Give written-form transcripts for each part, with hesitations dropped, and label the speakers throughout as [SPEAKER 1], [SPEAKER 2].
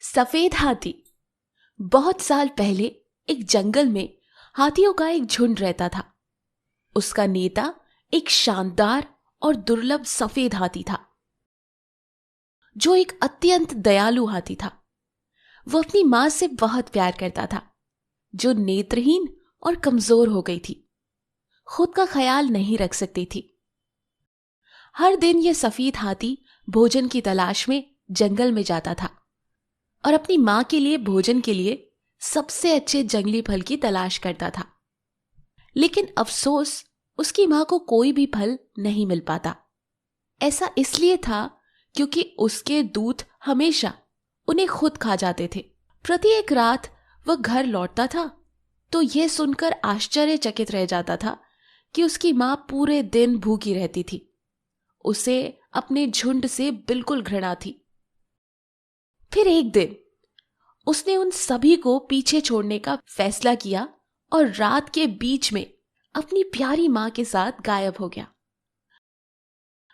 [SPEAKER 1] सफेद हाथी। बहुत साल पहले एक जंगल में हाथियों का एक झुंड रहता था। उसका नेता एक शानदार और दुर्लभ सफेद हाथी था, जो एक अत्यंत दयालु हाथी था। वो अपनी मां से बहुत प्यार करता था, जो नेत्रहीन और कमजोर हो गई थी, खुद का ख्याल नहीं रख सकती थी। हर दिन यह सफेद हाथी भोजन की तलाश में जंगल में जाता था और अपनी मां के लिए भोजन के लिए सबसे अच्छे जंगली फल की तलाश करता था। लेकिन अफसोस, उसकी मां को कोई भी फल नहीं मिल पाता। ऐसा इसलिए था क्योंकि उसके दूत हमेशा उन्हें खुद खा जाते थे। प्रत्येक रात वह घर लौटता था तो यह सुनकर आश्चर्यचकित रह जाता था कि उसकी मां पूरे दिन भूखी रहती थी। उसे अपने झुंड से बिल्कुल घृणा थी। फिर एक दिन उसने उन सभी को पीछे छोड़ने का फैसला किया और रात के बीच में अपनी प्यारी मां के साथ गायब हो गया।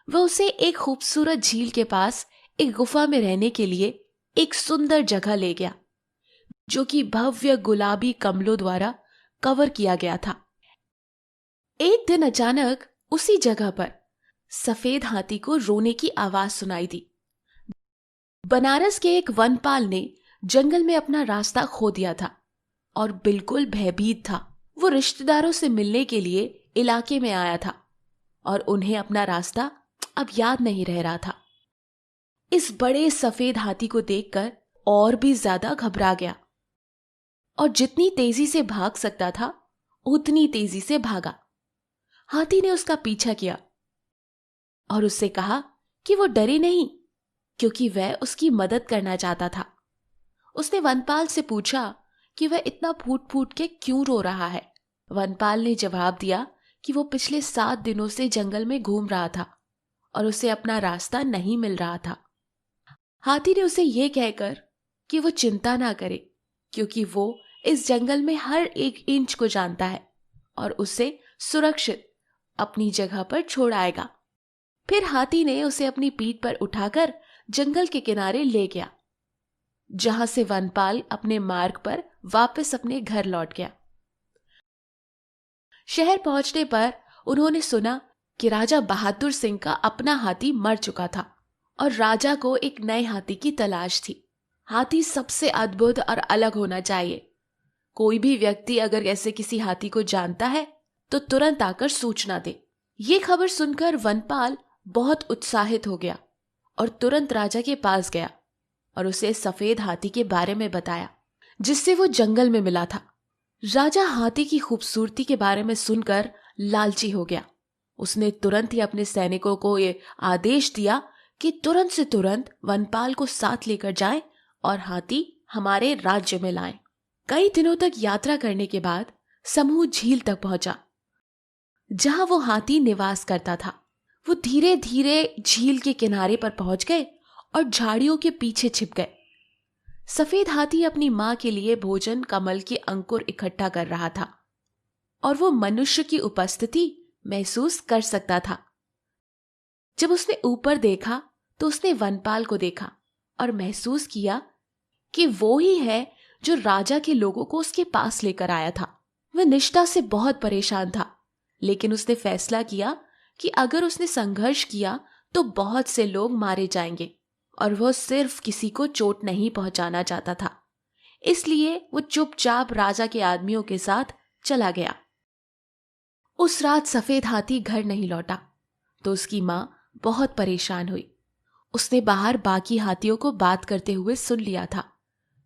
[SPEAKER 1] वह उसे एक खूबसूरत झील के पास एक गुफा में रहने के लिए एक सुंदर जगह ले गया, जो कि भव्य गुलाबी कमलों द्वारा कवर किया गया था। एक दिन अचानक उसी जगह पर सफेद हाथी को रोने की आवाज सुनाई दी। बनारस के एक वनपाल ने जंगल में अपना रास्ता खो दिया था और बिल्कुल भयभीत था। वो रिश्तेदारों से मिलने के लिए इलाके में आया था और उन्हें अपना रास्ता अब याद नहीं रह रहा था। इस बड़े सफेद हाथी को देखकर और भी ज्यादा घबरा गया और जितनी तेजी से भाग सकता था उतनी तेजी से भागा। हाथी ने उसका पीछा किया और उससे कहा कि वो डरे नहीं, क्योंकि वह उसकी मदद करना चाहता था। उसने वनपाल से पूछा कि वह इतना फूट फूट के क्यों रो रहा है। वनपाल ने जवाब दिया कि वो पिछले 7 दिनों से जंगल में घूम रहा था और उसे अपना रास्ता नहीं मिल रहा था। हाथी ने उसे यह कहकर कि वो चिंता ना करे, क्योंकि वो इस जंगल में हर एक इंच को जानता है और उसे सुरक्षित अपनी जगह पर छोड़ आएगा। फिर हाथी ने उसे अपनी पीठ पर उठाकर जंगल के किनारे ले गया, जहां से वनपाल अपने मार्ग पर वापस अपने घर लौट गया। शहर पहुंचने पर उन्होंने सुना कि राजा बहादुर सिंह का अपना हाथी मर चुका था और राजा को एक नए हाथी की तलाश थी। हाथी सबसे अद्भुत और अलग होना चाहिए। कोई भी व्यक्ति अगर ऐसे किसी हाथी को जानता है तो तुरंत आकर सूचना दे। ये खबर सुनकर वनपाल बहुत उत्साहित हो गया और तुरंत राजा के पास गया और उसे सफेद हाथी के बारे में बताया, जिससे वो जंगल में मिला था। राजा हाथी की खूबसूरती के बारे में सुनकर लालची हो गया। उसने तुरंत ही अपने सैनिकों को ये आदेश दिया कि तुरंत से तुरंत वनपाल को साथ लेकर जाएं और हाथी हमारे राज्य में लाएं। कई दिनों तक यात्रा करने के बाद समूह झील तक पहुंचा, जहां वो हाथी निवास करता था। वो धीरे धीरे झील के किनारे पर पहुंच गए और झाड़ियों के पीछे छिप गए। सफेद हाथी अपनी मां के लिए भोजन कमल के अंकुर इकट्ठा कर रहा था और वो मनुष्य की उपस्थिति महसूस कर सकता था। जब उसने ऊपर देखा तो उसने वनपाल को देखा और महसूस किया कि वो ही है जो राजा के लोगों को उसके पास लेकर आया था। वह निष्ठा से बहुत परेशान था, लेकिन उसने फैसला किया कि अगर उसने संघर्ष किया तो बहुत से लोग मारे जाएंगे और वह सिर्फ किसी को चोट नहीं पहुंचाना चाहता था। इसलिए वो चुपचाप राजा के आदमियों के साथ चला गया। उस रात सफेद हाथी घर नहीं लौटा तो उसकी मां बहुत परेशान हुई। उसने बाहर बाकी हाथियों को बात करते हुए सुन लिया था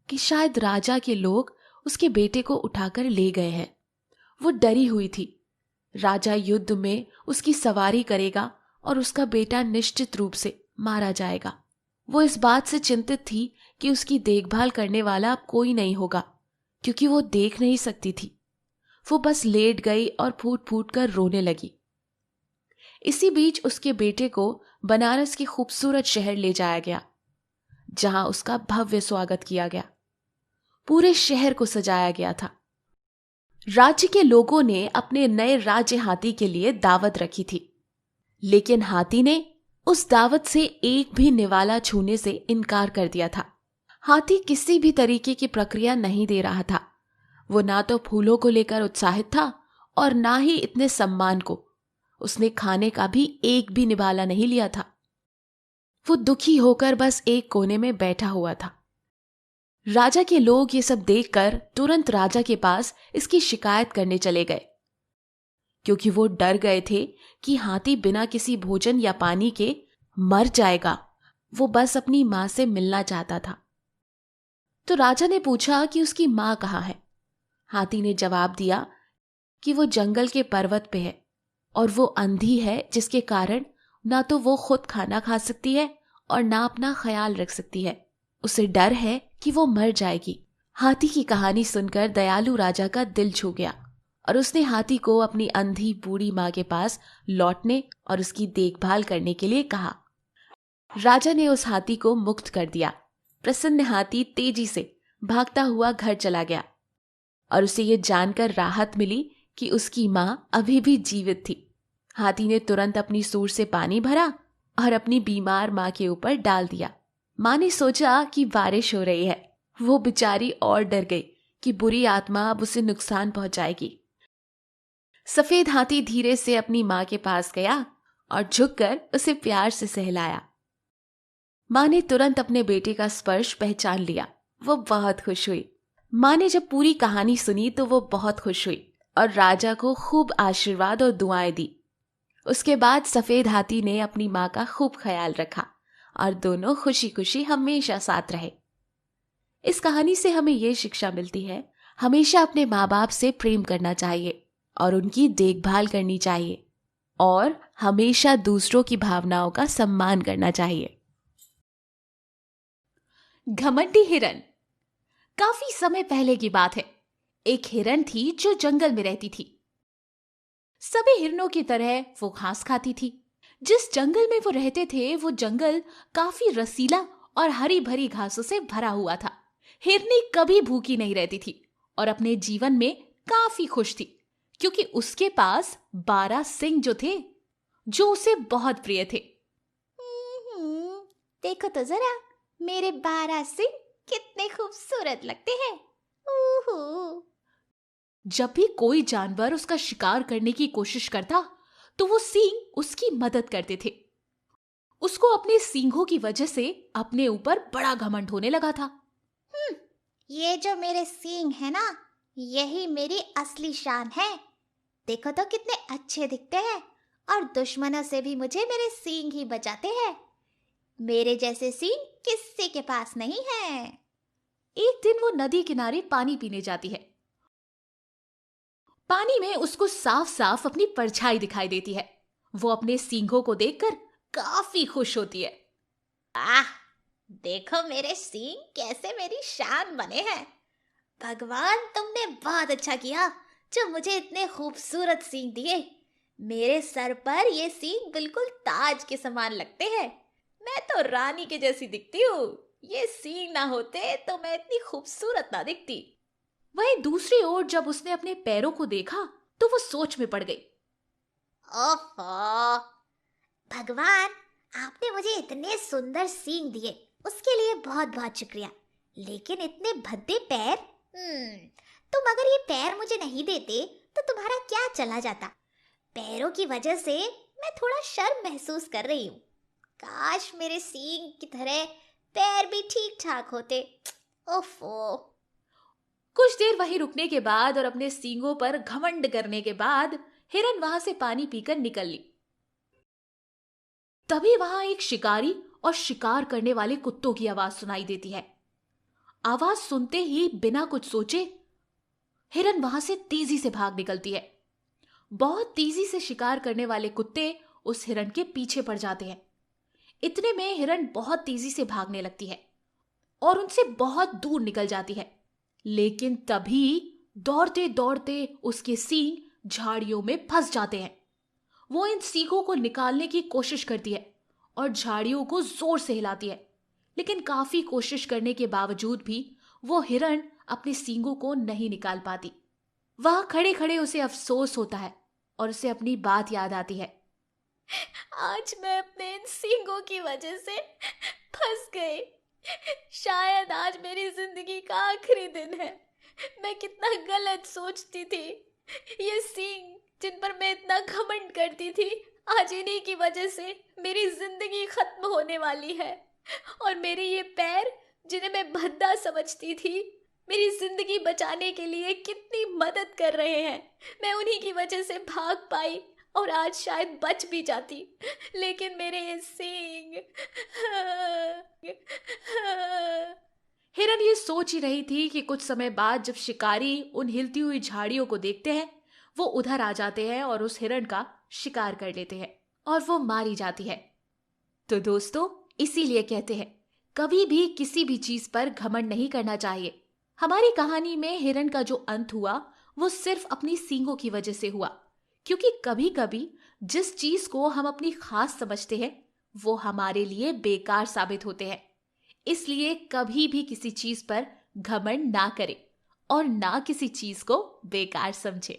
[SPEAKER 1] कि शायद राजा के लोग उसके बेटे को उठाकर ले गए हैं। वो डरी हुई थी। राजा युद्ध में उसकी सवारी करेगा और उसका बेटा निश्चित रूप से मारा जाएगा। वो इस बात से चिंतित थी कि उसकी देखभाल करने वाला अब कोई नहीं होगा, क्योंकि वो देख नहीं सकती थी। वो बस लेट गई और फूट फूट कर रोने लगी। इसी बीच उसके बेटे को बनारस के खूबसूरत शहर ले जाया गया, जहां उसका भव्य स्वागत किया गया। पूरे शहर को सजाया गया था। राज्य के लोगों ने अपने नए राज्य हाथी के लिए दावत रखी थी, लेकिन हाथी ने उस दावत से एक भी निवाला छूने से इनकार कर दिया था। हाथी किसी भी तरीके की प्रक्रिया नहीं दे रहा था। वो ना तो फूलों को लेकर उत्साहित था और ना ही इतने सम्मान को। उसने खाने का भी एक भी निवाला नहीं लिया था। वो दुखी होकर बस एक कोने में बैठा हुआ था। राजा के लोग ये सब देखकर तुरंत राजा के पास इसकी शिकायत करने चले गए, क्योंकि वो डर गए थे कि हाथी बिना किसी भोजन या पानी के मर जाएगा। वो बस अपनी मां से मिलना चाहता था। तो राजा ने पूछा कि उसकी मां कहाँ है। हाथी ने जवाब दिया कि वो जंगल के पर्वत पे है और वो अंधी है, जिसके कारण ना तो वो खुद खाना खा सकती है और ना अपना ख्याल रख सकती है। उसे डर है कि वो मर जाएगी। हाथी की कहानी सुनकर दयालु राजा का दिल छू गया और उसने हाथी को अपनी अंधी बूढ़ी मां के पास लौटने और उसकी देखभाल करने के लिए कहा। राजा ने उस हाथी को मुक्त कर दिया। प्रसन्न हाथी तेजी से भागता हुआ घर चला गया और उसे ये जानकर राहत मिली कि उसकी मां अभी भी जीवित थी। हाथी ने तुरंत अपनी सूंड से पानी भरा और अपनी बीमार मां के ऊपर डाल दिया। मां ने सोचा कि बारिश हो रही है। वो बेचारी और डर गई कि बुरी आत्मा अब उसे नुकसान पहुंचाएगी। सफेद हाथी धीरे से अपनी मां के पास गया और झुककर उसे प्यार से सहलाया। मां ने तुरंत अपने बेटे का स्पर्श पहचान लिया। वो बहुत खुश हुई। मां ने जब पूरी कहानी सुनी तो वो बहुत खुश हुई और राजा को खूब आशीर्वाद और दुआएं दी। उसके बाद सफेद हाथी ने अपनी मां का खूब ख्याल रखा और दोनों खुशी खुशी हमेशा साथ रहे। इस कहानी से हमें ये शिक्षा मिलती है, हमेशा अपने माँ बाप से प्रेम करना चाहिए और उनकी देखभाल करनी चाहिए और हमेशा दूसरों की भावनाओं का सम्मान करना चाहिए। घमंडी हिरन। काफी समय पहले की बात है। एक हिरन थी जो जंगल में रहती थी। सभी हिरनों की तरह वो घास खाती थी। जिस जंगल में वो रहते थे वो जंगल काफी रसीला और हरी भरी घासों से भरा हुआ था। हिरनी कभी भूखी नहीं रहती थी और अपने जीवन में काफी खुश थी, क्योंकि उसके पास 12 सिंह जो थे, जो उसे बहुत प्रिय थे। देखो तो जरा, मेरे 12 सिंह कितने खूबसूरत लगते हैं। जब भी कोई जानवर उसका शिकार करने की कोशिश करता तो वो सींग उसकी मदद करते थे। उसको अपने सींगों की वजह से अपने ऊपर बड़ा घमंड होने लगा था।
[SPEAKER 2] ये जो मेरे सींग है ना, यही मेरी असली शान है। देखो तो कितने अच्छे दिखते हैं और दुश्मनों से भी मुझे मेरे सींग ही बचाते हैं। मेरे जैसे सींग किसी के पास नहीं है।
[SPEAKER 1] एक दिन वो नदी किनारे पानी पीने जाती है। पानी में उसको साफ साफ अपनी परछाई दिखाई देती है। वो अपने सींगों को देखकर काफी खुश होती है।
[SPEAKER 2] आह, देखो मेरे सींग कैसे मेरी शान बने हैं। भगवान, तुमने बहुत अच्छा किया जो मुझे इतने खूबसूरत सींग दिए। मेरे सर पर ये सींग बिल्कुल ताज के समान लगते हैं। मैं तो रानी के जैसी दिखती हूँ। ये सींग ना होते तो मैं इतनी खूबसूरत ना दिखती।
[SPEAKER 1] वहीं दूसरी ओर जब उसने अपने पैरों को देखा तो वो सोच में पड़ गई।
[SPEAKER 2] ओहो, भगवान, आपने मुझे इतने सुंदर सींग दिए, उसके लिए बहुत बहुत शुक्रिया। लेकिन इतने भद्दे पैर, तुम अगर ये पैर मुझे नहीं देते तो तुम्हारा क्या चला जाता। पैरों की वजह से मैं थोड़ा शर्म महसूस कर रही हूँ। काश मेरे सींग की तरह पैर भी ठीक ठाक होते। ओफो।
[SPEAKER 1] कुछ देर वहीं रुकने के बाद और अपने सींगों पर घमंड करने के बाद हिरन वहां से पानी पीकर निकल ली। तभी वहां एक शिकारी और शिकार करने वाले कुत्तों की आवाज सुनाई देती है। आवाज सुनते ही बिना कुछ सोचे हिरन वहां से तेजी से भाग निकलती है। बहुत तेजी से शिकार करने वाले कुत्ते उस हिरन के पीछे पड़ जाते हैं। इतने में हिरन बहुत तेजी से भागने लगती है और उनसे बहुत दूर निकल जाती है। लेकिन तभी दौड़ते दौड़ते उसके सींग झाड़ियों में फंस जाते हैं। वो इन सींगों को निकालने की कोशिश करती है और झाड़ियों को जोर से हिलाती है, लेकिन काफी कोशिश करने के बावजूद भी वो हिरन अपने सींगों को नहीं निकाल पाती। वहां खड़े खड़े उसे अफसोस होता है और उसे अपनी बात याद आती है।
[SPEAKER 2] आज मैं अपने इन सींगों की वजह से फंस गई।
[SPEAKER 1] शायद आज मेरी जिंदगी का आखिरी दिन है। मैं कितना गलत सोचती थी। ये सींग जिन पर मैं इतना घमंड करती थी, आज इन्हीं की वजह से मेरी जिंदगी खत्म होने वाली है। और मेरे ये पैर जिन्हें मैं भद्दा समझती थी, मेरी जिंदगी बचाने के लिए कितनी मदद कर रहे हैं। मैं उन्हीं की वजह से भाग पाई और आज शायद बच भी जाती, लेकिन मेरे ये सींग। हिरन ये सोच ही रही थी कि कुछ समय बाद जब शिकारी उन हिलती हुई झाड़ियों को देखते हैं, वो उधर आ जाते हैं और उस हिरन का शिकार कर लेते हैं और वो मारी जाती है। तो दोस्तों, इसीलिए कहते हैं कभी भी किसी भी चीज पर घमंड नहीं करना चाहिए। हमारी कहानी में हिरन का जो अंत हुआ वो सिर्फ अपनी सींगों की वजह से हुआ, क्योंकि कभी कभी जिस चीज को हम अपनी खास समझते हैं वो हमारे लिए बेकार साबित होते हैं। इसलिए कभी भी किसी चीज पर घमंड ना करें और ना किसी चीज को बेकार समझें।